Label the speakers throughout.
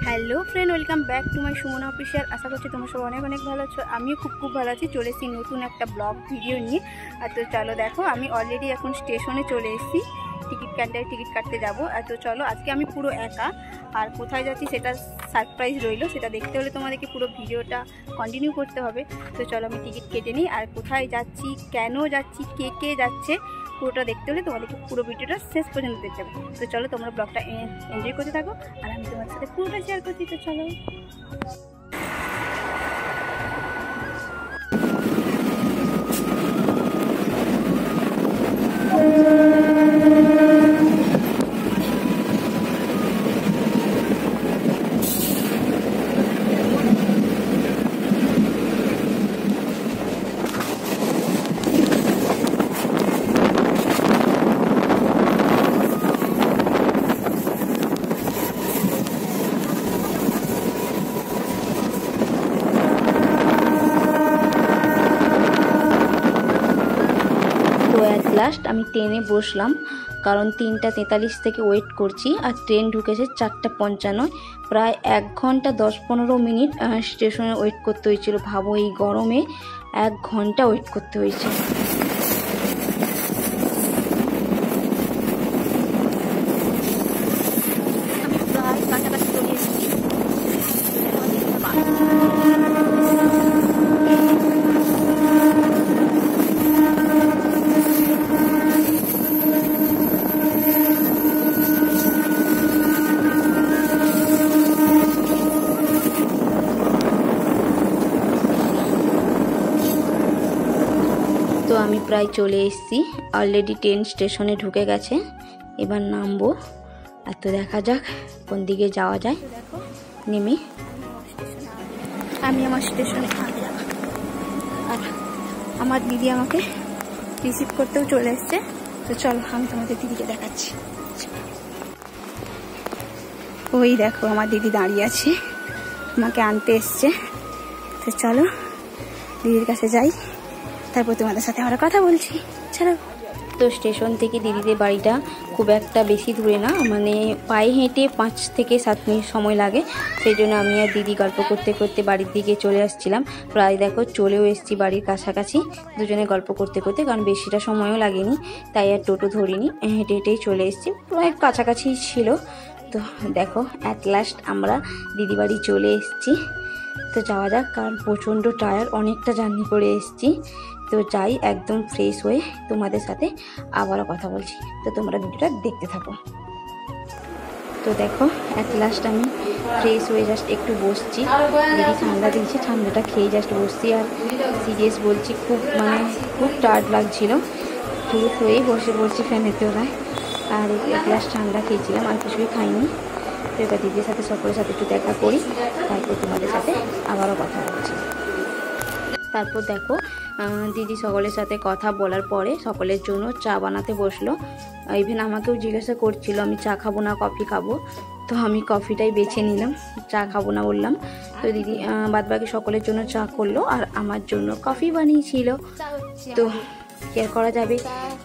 Speaker 1: Hello friend, welcome back to my Sumana official. আশা করছি তোমরা সব অনেক অনেক ভালো আছো। আমিও খুব ভালো আছি। চলে এসেছি নতুন একটা ব্লগ ভিডিও নিয়ে। আর তো চলো দেখো, আমি অলরেডি এখন স্টেশনে চলে এসেছি। টিকিট কাটতে যাবো। আর তো চলো, আজকে আমি পুরো একা। আর কোথায় যাচ্ছি সেটা সারপ্রাইজ রইলো। সেটা দেখতে হলে তোমাদেরকে পুরো ভিডিওটা কন্টিনিউ করতে হবে। তো চলো আমি টিকিট কেটে নিই। আর কোথায় যাচ্ছি, কেন যাচ্ছি, কে কে যাচ্ছে, পুরোটা দেখতে হলে তোমাদেরকে পুরো ভিডিওটা শেষ পর্যন্ত দেখতে হবে। তো চলো তোমরা ব্লগটা এনজয় করতে থাকো, আর আমি তোমাদের সাথে পুরোটা শেয়ার করছি। তো চলো। তো অ্যাট লাস্ট আমি ট্রেনে বসলাম, কারণ 3টা 43 থেকে ওয়েট করছি। আর ট্রেন ঢুকেছে 4টা 55। প্রায় 1 ঘন্টা 10-15 মিনিট স্টেশনে ওয়েট করতে হয়েছিল। ভাবো, এই গরমে 1 ঘন্টা ওয়েট করতে হয়েছে। আমি প্রায় কাছাকাছি চলে এসেছি। তো আমি প্রায় চলে এসেছি। অলরেডি ট্রেন স্টেশনে ঢুকে গেছে। এবার নামবো। আর তো দেখা যাক কোন দিকে যাওয়া যায়। নেমে আমি আমার স্টেশনে থাকলাম। আর আমার দিদি আমাকে রিসিভ করতেও চলে এসছে। তো চলো আমি তোমাদের দিদিকে দেখাচ্ছি। ওই দেখো, আমার দিদি দাঁড়িয়ে আছে, আমাকে আনতে এসছে। তো চলো দিদির কাছে যাই, তারপর তোমাদের সাথে আমরা কথা বলছি। চলো। তো স্টেশন থেকে দিদিদের বাড়িটা খুব একটা বেশি দূরে না, মানে পায়ে হেঁটে 5 থেকে 7 মিনিট সময় লাগে। সেই জন্য আমি আর দিদি গল্প করতে করতে বাড়ির দিকে চলে আসছিলাম। প্রায় দেখো চলেও এসেছি বাড়ির কাছাকাছি, দুজনে গল্প করতে করতে, কারণ বেশিটা সময়ও লাগেনি, তাই আর টোটো ধরিনি, হেঁটে হেঁটেই চলে এসেছি। প্রায় কাছাকাছি ছিল। তো দেখো অ্যাট লাস্ট আমরা দিদি বাড়ি চলে এসেছি। তো যাওয়া যাক, কারণ প্রচণ্ড টায়ার, অনেকটা জার্নি করে এসেছি। তো যাই, একদম ফ্রেশ হয়ে তোমাদের সাথে আবারও কথা বলছি। তো তোমরা ভিডিওটা দেখতে থাকো। তো দেখো অ্যাট লাস্ট আমি ফ্রেশ হয়ে জাস্ট একটু বসছি। দিদি ঠান্ডা দিয়েছে, ঠান্ডাটা খেয়ে জাস্ট বসছি। আর সিরিয়াস বলছি, খুব টায়ার্ড লাগছিল। ফ্রেশ হয়েই বসে পড়ছি ফ্যানের তলায়। আর এক গ্লাস ঠান্ডা খেয়েছিলাম, আর কিছুই খাইনি। তো এবার দিদির সাথে সকলের সাথে একটু দেখা করি, তারপর তোমাদের সাথে আবারও কথা বলছি। তারপর দেখো দিদি সকলের সাথে কথা বলার পরে সকলের জন্য চা বানাতে বসলো। ইভেন আমাকেও জিজ্ঞাসা করছিল আমি চা খাবো না কফি খাবো। তো আমি কফিটাই বেছে নিলাম, চা খাবো না বললাম। তো দিদি বাদবাকি সকলের জন্য চা করলো, আর আমার জন্য কফি বানিয়েছিল। তো কেয়ার করা যাবে,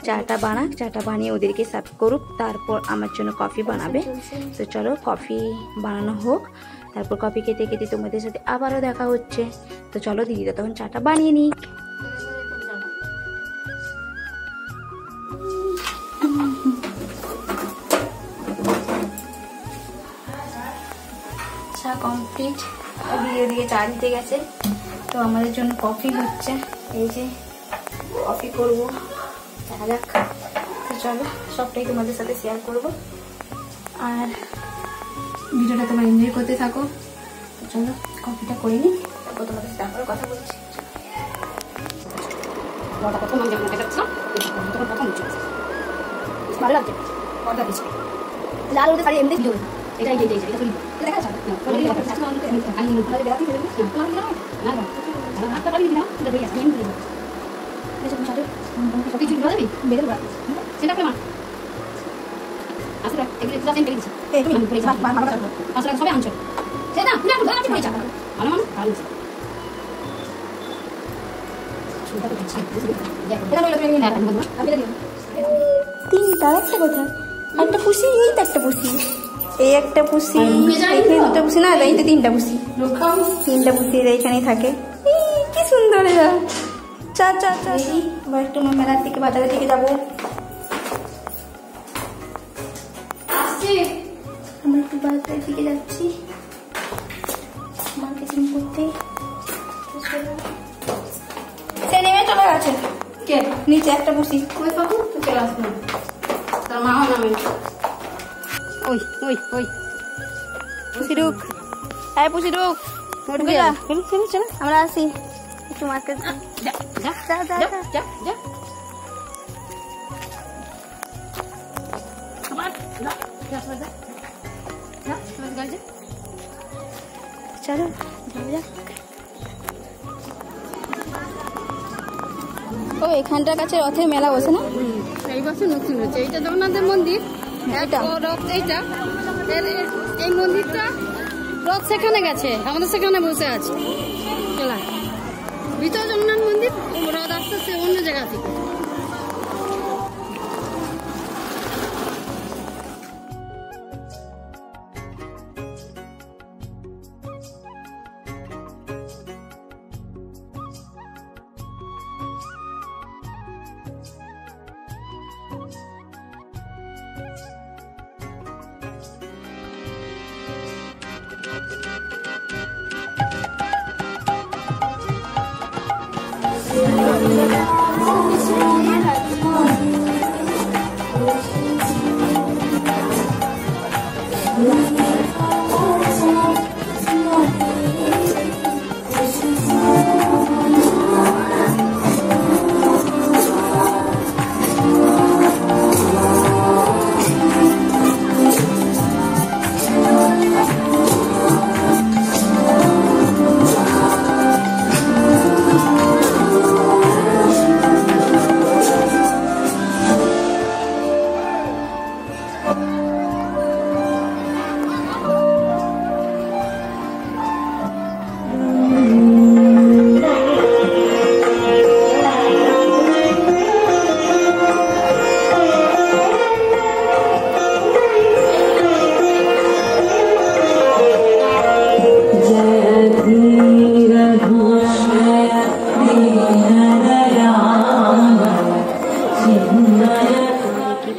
Speaker 1: চাটা বানাক, চাটা বানিয়ে ওদেরকে সার্ভ করুক, তারপর আমার জন্য কফি বানাবে। তো চলো কফি বানানো হোক, তারপর কফি খেতে খেতে তোমাদের সাথে আবারও দেখা হচ্ছে। তো চলো দিদিরা তখন চাটা বানিয়ে নিই। চা কমপ্লিট, দিদি ওদিকে চা দিতে গেছে। তো আমাদের জন্য কফি হচ্ছে, এই যে কফি করবো, দেখা যাক। তো চলো সবটাই তোমাদের সাথে শেয়ার করবো, আর ভিডিওটা তোমরা এনজয় করতে থাকো। তো চলো কফিটা করে নিই, তারপর তোমাদের সাথে আবারও কথা বলছি। ভালো লাগছে লাল হতে পারি এমনি ভিডিও এটাই দেখা যাচ্ছে তিনটা একটা কোথায়, একটা পুষি, এই তো একটা পুষি। এই একটা পুষি, এখানে দুটো পুষি না, এই তো তিনটা পুষি, তিনটা পুষি এইখানেই থাকে। কি সুন্দর এরা। চা চা চা, এবার একটু মেলার দিকে বাজারের দিকে যাবো। আমরা একটু বাজারের দিকে যাচ্ছি মার্কেটিং করতে। সে নেমে চলে গেছে নিচে একটা পুষি। ওই পাবো তো চলে আসবে না, তার মাও নামে। ওই ওই ওই পুষি ঢুক, হ্যাঁ পুষি ঢুক, ঢুকে যা, চলো আমরা আসি একটু মার্কেট। যা যা যা যা যা যা, চলো ও এখানটার কাছে রথের মেলা বসে না?
Speaker 2: এই বছর নতুন হচ্ছে, এইটা জগন্নাথের মন্দির, রথ এইটা, এই মন্দিরটা রথ সেখানে গেছে, আমাদের সেখানে বসে আছে। ভিতর জগন্নাথ মন্দির, রথ আসতেছে অন্য জায়গা থেকে।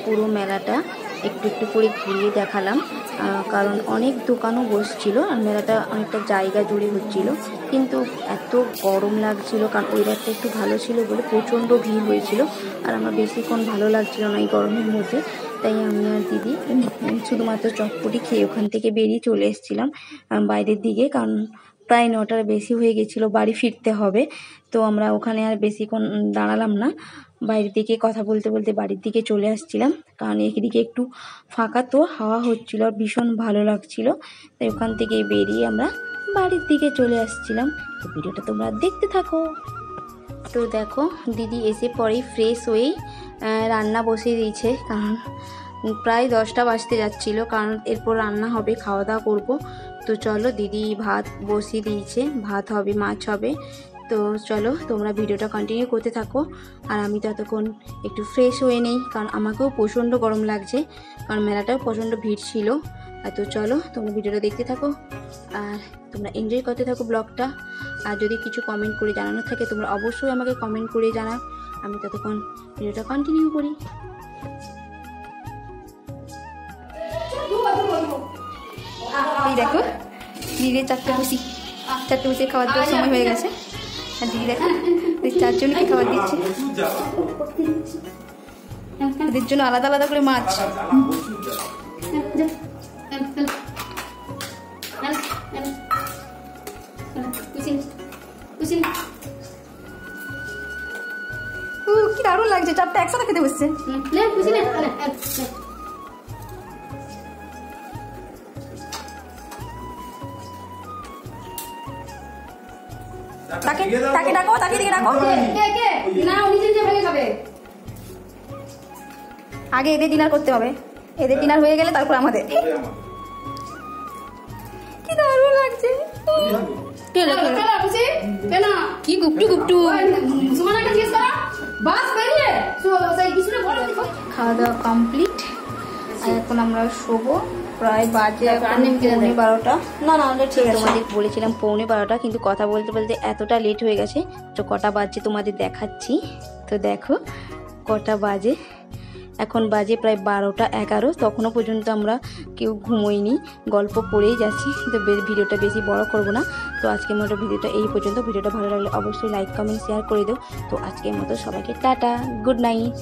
Speaker 1: পুরো মেলাটা একটু একটু করে ঘুরিয়ে দেখালাম, কারণ অনেক দোকানও বসছিল আর মেলাটা অনেকটা জায়গা জুড়ে হচ্ছিল, কিন্তু এত গরম লাগছিল কারণ ওয়েদারটা একটু ভালো ছিল বলে প্রচণ্ড ভিড় হয়েছিল আর আমার বেশিক্ষণ ভালো লাগছিল না এই গরমের মধ্যে। তাই আমি আর দিদি শুধুমাত্র চটপটি খেয়ে ওখান থেকে বেরিয়ে চলে এসেছিলাম বাইরের দিকে, কারণ প্রায় 9টার বেশি হয়ে গেছিলো, বাড়ি ফিরতে হবে। তো আমরা ওখানে আর বেশিক্ষণ দাঁড়ালাম না, বাইরের দিকে কথা বলতে বলতে বাড়ির দিকে চলে আসছিলাম, কারণ এদিকে একটু ফাঁকা তো হাওয়া হচ্ছিল আর ভীষণ ভালো লাগছিল। তাই ওখান থেকে বেরিয়ে আমরা বাড়ির দিকে চলে আসছিলাম। তো ভিডিওটা তোমরা দেখতে থাকো। তো দেখো দিদি এসে পরেই ফ্রেশ হয়েই রান্না বসিয়ে দিয়েছে, কারণ প্রায় 10টা বাজতে যাচ্ছিলো, কারণ এরপর রান্না হবে, খাওয়া দাওয়া করবো। তো চলো দিদি ভাত বসিয়ে দিয়েছে, ভাত হবে, মাছ হবে। তো চলো তোমরা ভিডিওটা কন্টিনিউ করতে থাকো আর আমি ততক্ষণ একটু ফ্রেশ হয়ে নেই, কারণ আমাকেও প্রচণ্ড গরম লাগছে, কারণ মেলাটাও প্রচণ্ড ভিড় ছিল। তো চলো তোমরা ভিডিওটা দেখতে থাকো আর তোমরা এনজয় করতে থাকো ব্লগটা। আর যদি কিছু কমেন্ট করে জানানো থাকে তোমরা অবশ্যই আমাকে কমেন্ট করে জানাও, আমি ততক্ষণ ভিডিওটা কন্টিনিউ করি। এই দেখো দিদির চারটে বসি খাওয়ার দেওয়ার সময় হয়ে গেছে আর দিদি দেখো চারজনকে খাবার দিচ্ছে, এদের জন্য আলাদা আলাদা করে মাছ। কি দারুণ লাগছে, চারটা একসাথে খেতে বসছে। তাকে ডাকো, তাকে দিকে ডাকো। আগে এদের ডিনার করতে হবে, এদের ডিনার হয়ে গেলে তারপর আমাদের। কি দারুণ লাগছে। কি গুপটু গুপটু। খাওয়া দাওয়া কমপ্লিট আর এখন আমরা শোবো। প্রায় বাজে এখন 12:30। না না ওটা ঠিক আছে।
Speaker 3: তোমাদের বলেছিলাম 12:30, কিন্তু কথা বলতে বলতে এতটা লেট হয়ে গেছে। তো কটা বাজছে তোমাদের দেখাচ্ছি। তো দেখো কটা বাজে, এখন বাজে প্রায় 12:11। তখনও পর্যন্ত আমরা কেউ ঘুমোইনি, গল্প করেই যাচ্ছি। তো ভিডিওটা বেশি বড় করব না। তো আজকের মতো ভিডিওটা এই পর্যন্ত। ভিডিওটা ভালো লাগলে অবশ্যই লাইক কমেন্ট শেয়ার করে দিও। তো আজকের মতো সবাইকে টাটা, গুড নাইট।